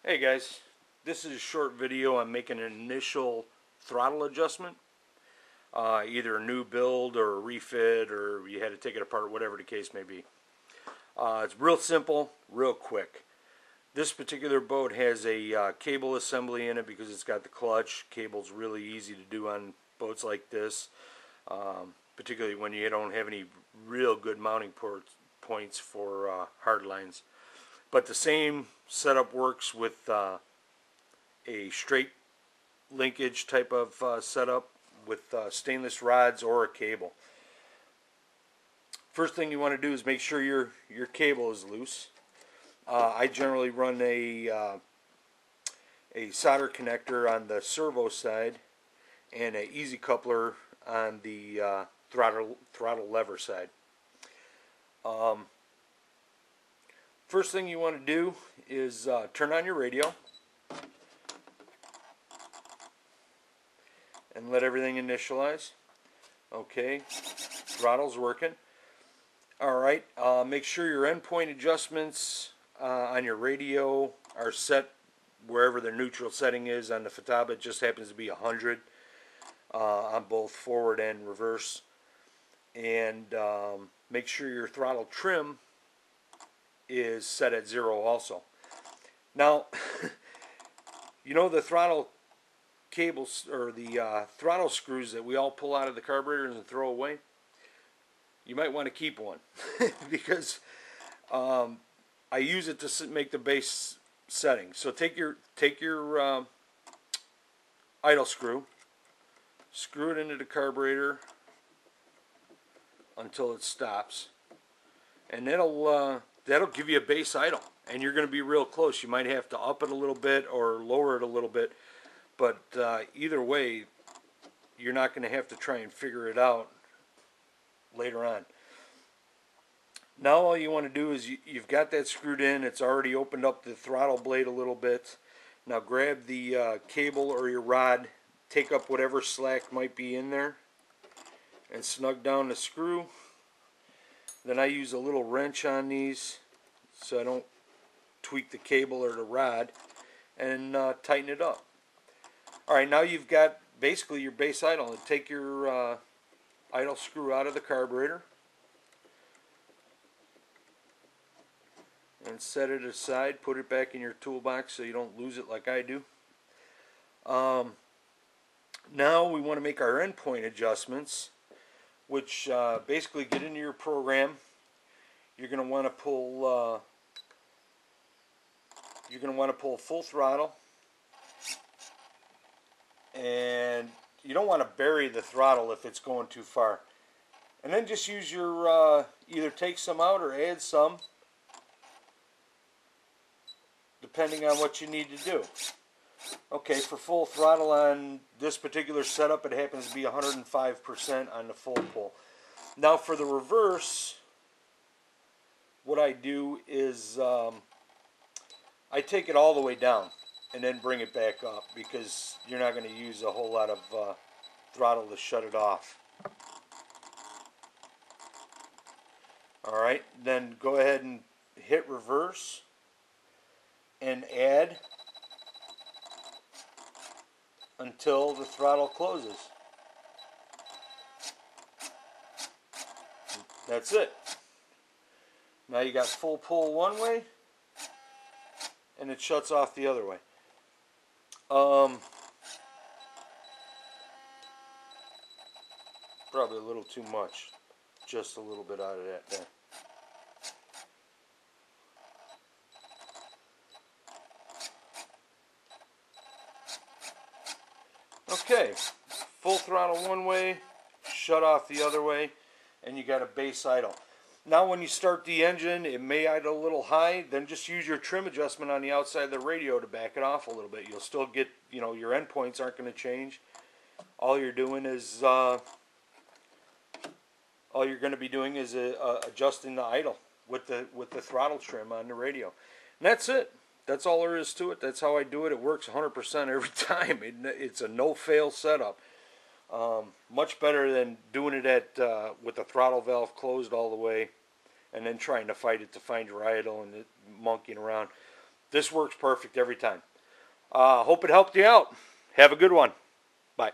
Hey guys, this is a short video on making an initial throttle adjustment. Either a new build or a refit, or you had to take it apart, whatever the case may be. It's real simple, real quick. This particular boat has a cable assembly in it because it's got the clutch. Cable's really easy to do on boats like this, particularly when you don't have any real good mounting points for hard lines. But the same setup works with a straight linkage type of setup with stainless rods or a cable. First thing you want to do is make sure your cable is loose. I generally run a solder connector on the servo side and an easy coupler on the throttle lever side. First thing you want to do is turn on your radio and let everything initialize. Okay, throttle's working. Alright, make sure your endpoint adjustments on your radio are set wherever the neutral setting is. On the Fataba it just happens to be 100 on both forward and reverse. And make sure your throttle trim is set at 0 also. Now, you know the throttle cables or the throttle screws that we all pull out of the carburetors and throw away? You might want to keep one because I use it to make the base setting. So take your idle screw, screw it into the carburetor until it stops, and that'll give you a base idle, and you're going to be real close. You might have to up it a little bit or lower it a little bit, but either way, you're not going to have to try and figure it out later on. Now all you want to do is you've got that screwed in. It's already opened up the throttle blade a little bit. Now grab the cable or your rod, take up whatever slack might be in there, and snug down the screw. Then I use a little wrench on these so I don't tweak the cable or the rod, and tighten it up. Alright, now you've got basically your base idle. Take your idle screw out of the carburetor and set it aside. Put it back in your toolbox so you don't lose it like I do. Now we want to make our endpoint adjustments, which basically get into your program. You're going to want to pull full throttle, and you don't want to bury the throttle if it's going too far. And then just use your either take some out or add some, depending on what you need to do. Okay, for full throttle on this particular setup, it happens to be 105% on the full pull. Now for the reverse, what I do is I take it all the way down and then bring it back up, because you're not going to use a whole lot of throttle to shut it off. Alright, then go ahead and hit reverse and add until the throttle closes. That's it. Now you got full pull one way and it shuts off the other way. Probably a little too much. Just a little bit out of that there. Okay, full throttle one way, shut off the other way, and you got a base idle. Now when you start the engine, it may idle a little high. Then just use your trim adjustment on the outside of the radio to back it off a little bit. You'll still get, your endpoints aren't going to change. All you're doing is adjusting the idle with the throttle trim on the radio. And that's it. That's all there is to it. That's how I do it. It works 100% every time. It's a no-fail setup. Much better than doing it with the throttle valve closed all the way and then trying to fight it to find your idle and monkeying around. This works perfect every time. Hope it helped you out. Have a good one. Bye.